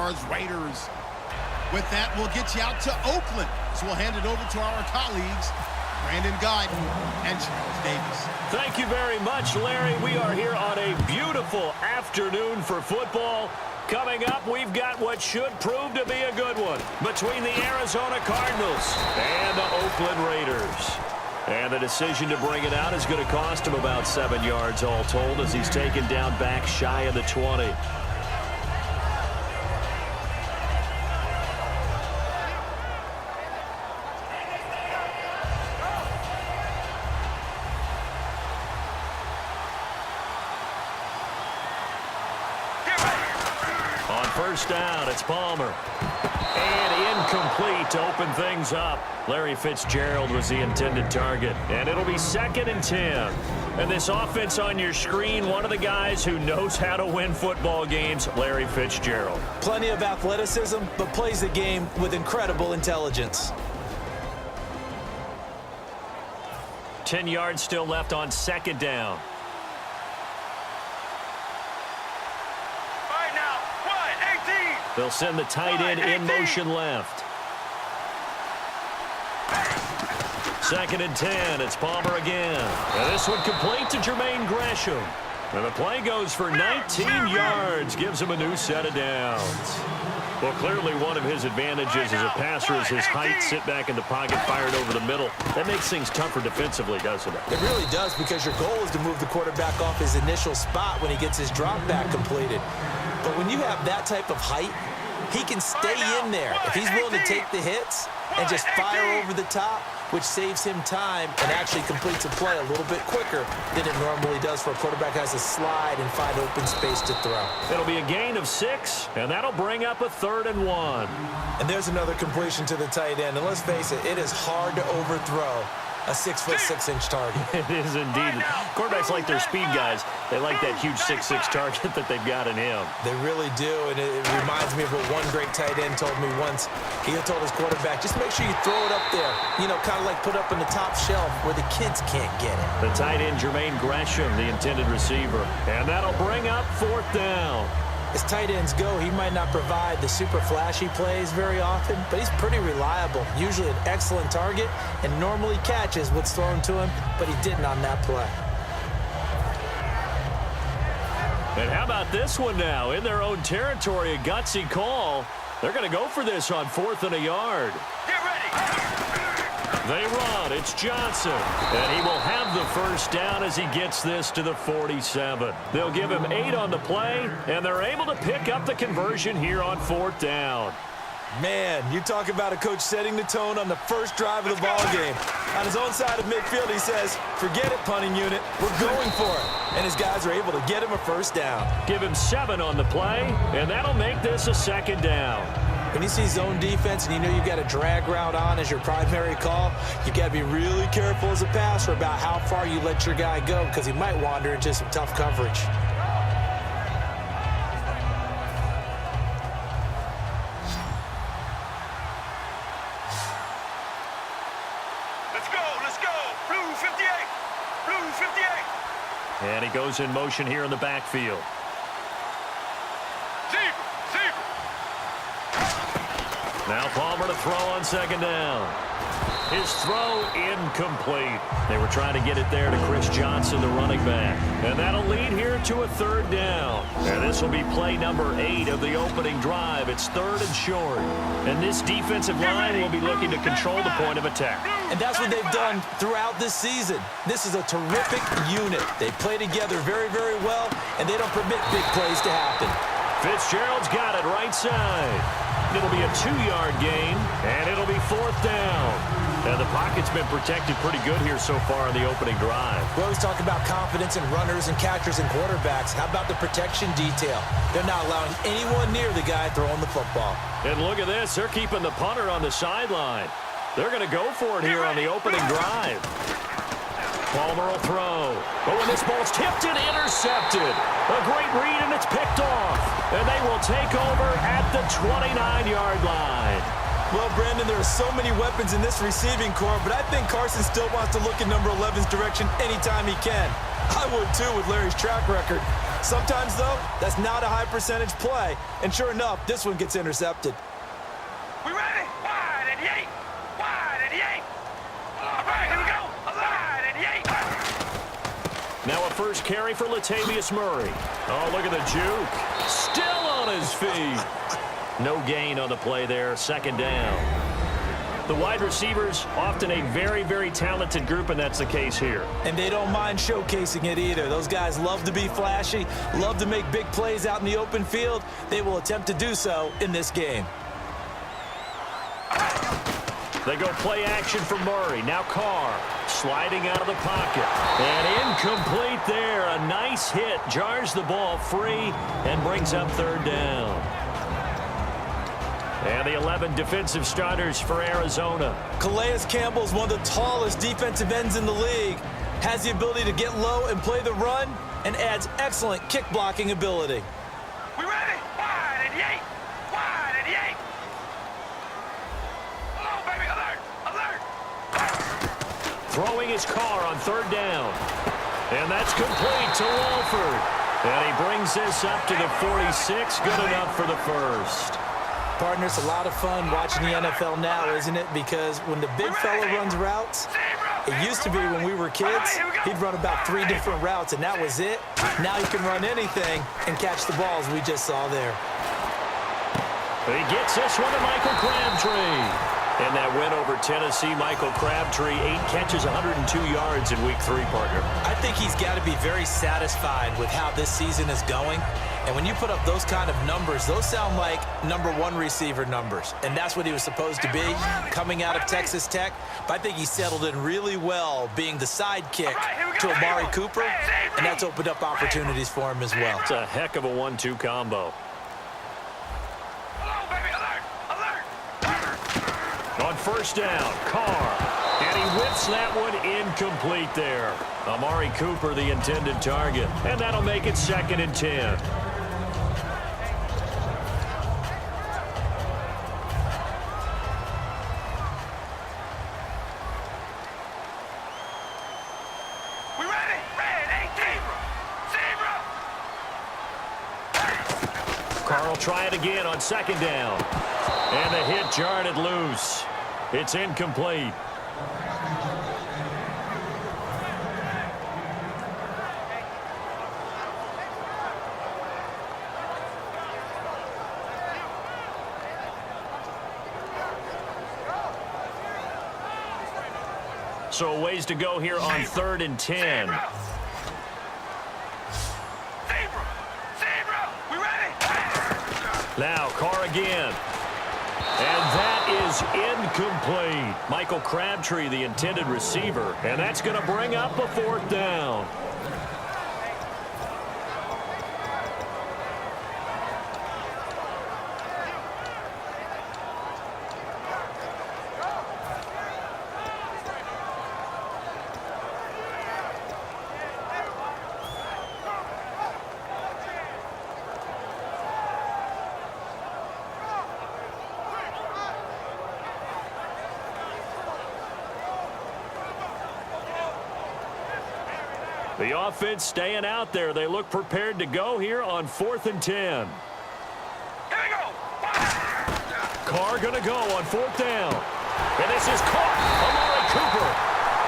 yards, Raiders. With that, we'll get you out to Oakland. So we'll hand it over to our colleagues, Brandon Guyton and Charles Davis. Thank you very much, Larry. We are here on a beautiful afternoon for football. Coming up, we've got what should prove to be a good one between the Arizona Cardinals and the Oakland Raiders. And the decision to bring it out is going to cost him about 7 yards all told as he's taken down back shy of the 20. First down, it's Palmer. And incomplete to open things up. Larry Fitzgerald was the intended target. And it'll be 2nd and 10. And this offense on your screen, one of the guys who knows how to win football games, Larry Fitzgerald. Plenty of athleticism, but plays the game with incredible intelligence. 10 yards still left on 2nd down. They'll send the tight end in motion left. 2nd and 10. It's Palmer again. And this one complete to Jermaine Gresham. And the play goes for 19 yards. Gives him a new set of downs. Well, clearly one of his advantages as a passer is his height. Sit back in the pocket, fired over the middle. That makes things tougher defensively, doesn't it? It really does, because your goal is to move the quarterback off his initial spot when he gets his drop back completed. But when you have that type of height, he can stay in there if he's willing to take the hits and just fire over the top, which saves him time and actually completes a play a little bit quicker than it normally does for a quarterback who has to slide and find open space to throw. It'll be a gain of 6, and that'll bring up a 3rd and 1. And there's another completion to the tight end. And let's face it, it is hard to overthrow a 6'6" target. It is indeed. Quarterbacks like their speed guys. They like that huge 6'6" target that they've got in him. They really do, and it reminds me of what one great tight end told me once. He told his quarterback, just make sure you throw it up there. You know, kind of like put up in the top shelf where the kids can't get it. The tight end, Jermaine Gresham, the intended receiver. And that'll bring up 4th down. As tight ends go, he might not provide the super flashy plays very often, but he's pretty reliable. Usually an excellent target and normally catches what's thrown to him, but he didn't on that play. And how about this one now? In their own territory, a gutsy call. They're going to go for this on 4th and a yard. Get ready. They run. It's Johnson. And he will have the first down as he gets this to the 47. They'll give him 8 on the play, and they're able to pick up the conversion here on 4th down. Man, you talk about a coach setting the tone on the first drive of the ball game. On his own side of midfield, he says, forget it, punting unit. We're going for it. And his guys are able to get him a first down. Give him 7 on the play, and that'll make this a 2nd down. When you see zone defense and you know you've got a drag route on as your primary call, you've got to be really careful as a passer about how far you let your guy go, because he might wander into some tough coverage. Let's go. Blue 58. Blue 58. And he goes in motion here in the backfield. Now Palmer to throw on 2nd down. His throw incomplete. They were trying to get it there to Chris Johnson, the running back. And that'll lead here to a 3rd down. And this will be play number 8 of the opening drive. It's 3rd and short. And this defensive line will be looking to control the point of attack. And that's what they've done throughout this season. This is a terrific unit. They play together very, very well, and they don't permit big plays to happen. Fitzgerald's got it right side. It'll be a 2-yard gain, and it'll be 4th down. And the pocket's been protected pretty good here so far on the opening drive. We always talk about confidence in runners and catchers and quarterbacks. How about the protection detail? They're not allowing anyone near the guy throwing the football. And look at this. They're keeping the punter on the sideline. They're going to go for it here on the opening drive. Palmer will throw. But when this ball's tipped and intercepted, a great read, and it's picked off. And they will take over at the 29-yard line. Well, Brandon, there are so many weapons in this receiving corps, but I think Carson still wants to look in number 11's direction anytime he can. I would, too, with Larry's track record. Sometimes, though, that's not a high percentage play. And sure enough, this one gets intercepted. We ready? Wide and yank. Wide and yank. All right, here we go. Wide and yank. Now a first carry for Latavius Murray. Oh, look at the juke. Still on his feet. No gain on the play there. Second down. The wide receivers, often a very, very talented group, and that's the case here. And they don't mind showcasing it either. Those guys love to be flashy, love to make big plays out in the open field. They will attempt to do so in this game. They go play action for Murray. Now Carr sliding out of the pocket. And incomplete there. A nice hit. Jars the ball free and brings up third down. And the 11 defensive starters for Arizona. Calais Campbell is one of the tallest defensive ends in the league. Has the ability to get low and play the run, and adds excellent kick blocking ability. We ready? Wide and yank. Wide and yank. Hello, baby. Alert. Alert. Throwing his car on third down. And that's complete to Walford. And he brings this up to the 46. Good enough for the first. Partner, it's a lot of fun watching the NFL now, isn't it? Because when the big fella runs routes, it used to be when we were kids, he'd run about 3 different routes, and that was it. Now he can run anything and catch the balls we just saw there. He gets this one to Michael Crabtree. And that win over Tennessee, Michael Crabtree, 8 catches, 102 yards in Week 3, partner. I think he's got to be very satisfied with how this season is going. And when you put up those kind of numbers, those sound like #1 receiver numbers. And that's what he was supposed to be coming out of Texas Tech. But I think he settled in really well being the sidekick to Amari Cooper. And that's opened up opportunities for him as well. It's a heck of a 1-2 combo. Hello, baby. Alert. On first down, Carr. And he whips that one incomplete there. Amari Cooper, the intended target. And that'll make it 2nd and 10. We ready? Red 18. Zebra. Carr will try it again on 2nd down. And the hit jarred it loose. It's incomplete. So a ways to go here on 3rd and 10. Zebra. We ready? Now Carr again. And that is incomplete. Michael Crabtree, the intended receiver. And that's going to bring up a 4th down. The offense staying out there. They look prepared to go here on 4th and 10. Here we go. Carr going to go on 4th down. And this is caught. Amari Cooper.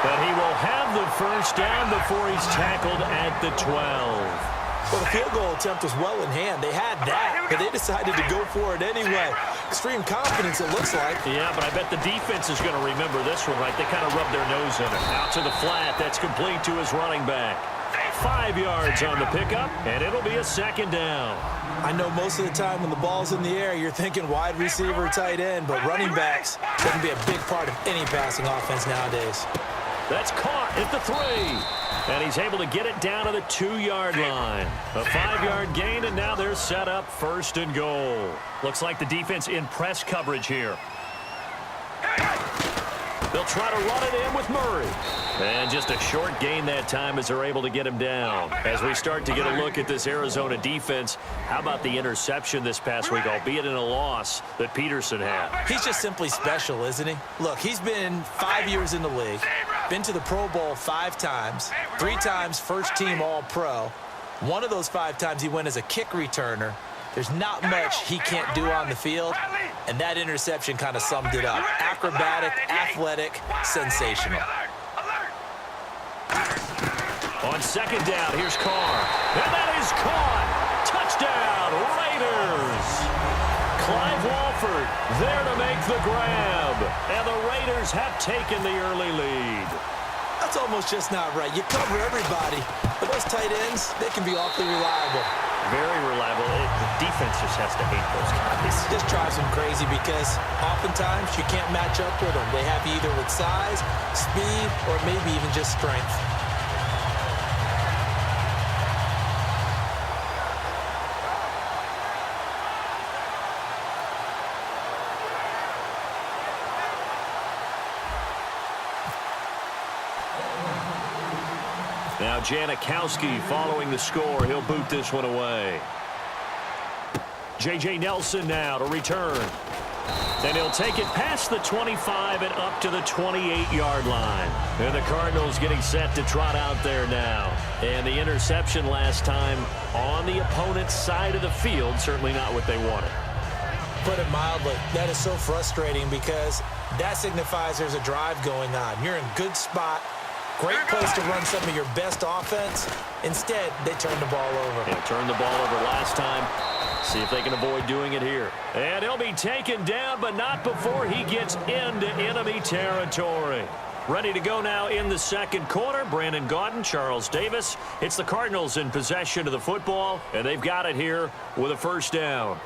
But he will have the first down before he's tackled at the 12. Well, the field goal attempt was well in hand. They had that, but they decided to go for it anyway. Extreme confidence, it looks like. Yeah, but I bet the defense is going to remember this one, right? They kind of rubbed their nose in it. Out to the flat. That's complete to his running back. 5 yards on the pickup, and it'll be a 2nd down. I know most of the time when the ball's in the air, you're thinking wide receiver, tight end, but running backs can be a big part of any passing offense nowadays. That's caught at the 3. And he's able to get it down to the 2-yard line. A 5-yard gain, and now they're set up 1st and goal. Looks like the defense in press coverage here. They'll try to run it in with Murray. And just a short gain that time as they're able to get him down. As we start to get a look at this Arizona defense, how about the interception this past week, albeit in a loss that Peterson had? He's just simply special, isn't he? Look, he's been 5 years in the league, been to the Pro Bowl 5 times, 3 times first-team All-Pro. One of those 5 times he went as a kick returner. There's not much he can't do on the field, and that interception kind of summed it up. Acrobatic, athletic, sensational. On second down, here's Carr. And that is caught. Touchdown, Raiders. Clive Walford there to make the grab. And the Raiders have taken the early lead. That's almost just not right. You cover everybody, but those tight ends, they can be awfully reliable. Very reliable. The defense just has to hate those guys. This drives them crazy because oftentimes you can't match up with them. They have you either with size, speed, or maybe even just strength. Now Janikowski following the score. He'll boot this one away. J.J. Nelson now to return. And he'll take it past the 25 and up to the 28-yard line. And the Cardinals getting set to trot out there now. And the interception last time on the opponent's side of the field, certainly not what they wanted. Put it mildly, that is so frustrating because that signifies there's a drive going on. You're in a good spot. Great place to run some of your best offense. Instead, they turned the ball over. Yeah, turned the ball over last time. See if they can avoid doing it here. And he'll be taken down, but not before he gets into enemy territory. Ready to go now in the second quarter. Brandon Gaudin, Charles Davis. It's the Cardinals in possession of the football, and they've got it here with a first down.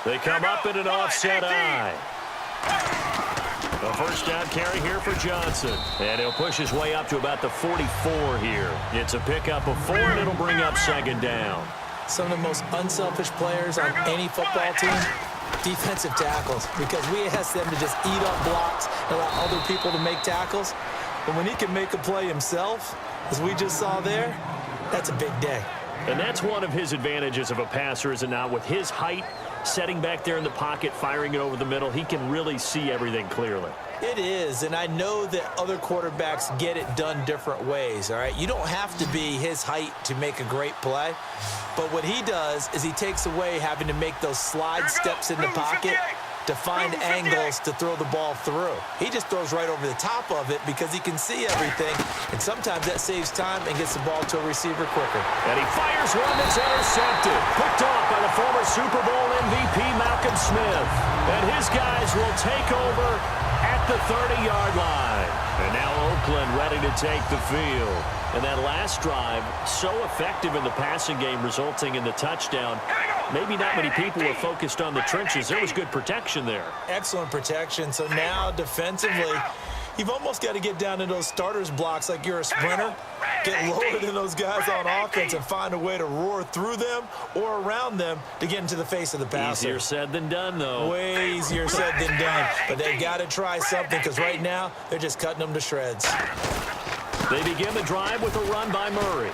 They come up in an offset eye. A first down carry here for Johnson. And he'll push his way up to about the 44 here. It's a pickup of 4, and it'll bring up second down. Some of the most unselfish players on any football team, defensive tackles, because we ask them to just eat up blocks and allow other people to make tackles. But when he can make a play himself, as we just saw there, that's a big day. And that's one of his advantages of a passer, is it not? With his height, setting back there in the pocket, firing it over the middle, he can really see everything clearly. It is, and I know that other quarterbacks get it done different ways, all right? You don't have to be his height to make a great play, but what he does is he takes away having to make those slide steps in the pocket to find angles to throw the ball through. He just throws right over the top of it because he can see everything, and sometimes that saves time and gets the ball to a receiver quicker. And he fires one that's intercepted. Picked off by the former Super Bowl MVP Malcolm Smith. And his guys will take over at the 30-yard line. And now Oakland ready to take the field. And that last drive, so effective in the passing game, resulting in the touchdown. Maybe not many people were focused on the trenches. There was good protection there. Excellent protection. So now defensively, you've almost got to get down to those starters blocks like you're a sprinter. Get lower than those guys on offense and find a way to roar through them or around them to get into the face of the passer. Easier said than done, though. Way easier said than done. But they've got to try something because right now they're just cutting them to shreds. They begin the drive with a run by Murray.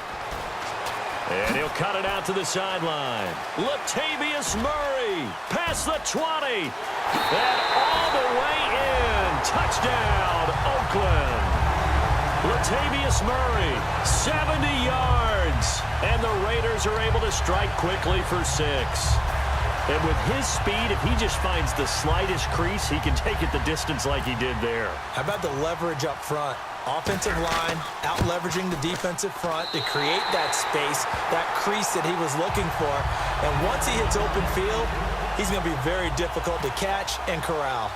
And he'll cut it out to the sideline. Latavius Murray past the 20. And all the way in. Touchdown, Oakland. Latavius Murray, 70 yards. And the Raiders are able to strike quickly for 6. And with his speed, if he just finds the slightest crease, he can take it the distance like he did there. How about the leverage up front? Offensive line out-leveraging the defensive front to create that space, that crease that he was looking for. And once he hits open field, he's going to be very difficult to catch and corral.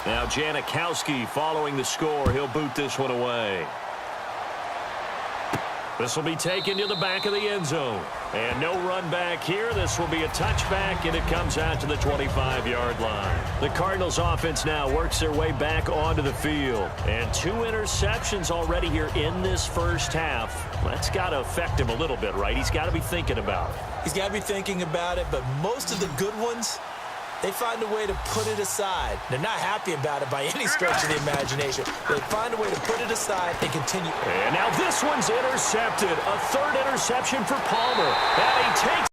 Now Janikowski following the score. He'll boot this one away. This will be taken to the back of the end zone. And no run back here. This will be a touchback, and it comes out to the 25-yard line. The Cardinals offense now works their way back onto the field. And 2 interceptions already here in this first half. That's got to affect him a little bit, right? He's got to be thinking about it. He's got to be thinking about it, but most of the good ones they find a way to put it aside. They're not happy about it by any stretch of the imagination. They find a way to put it aside and continue. And now this one's intercepted. A third interception for Palmer. And he takes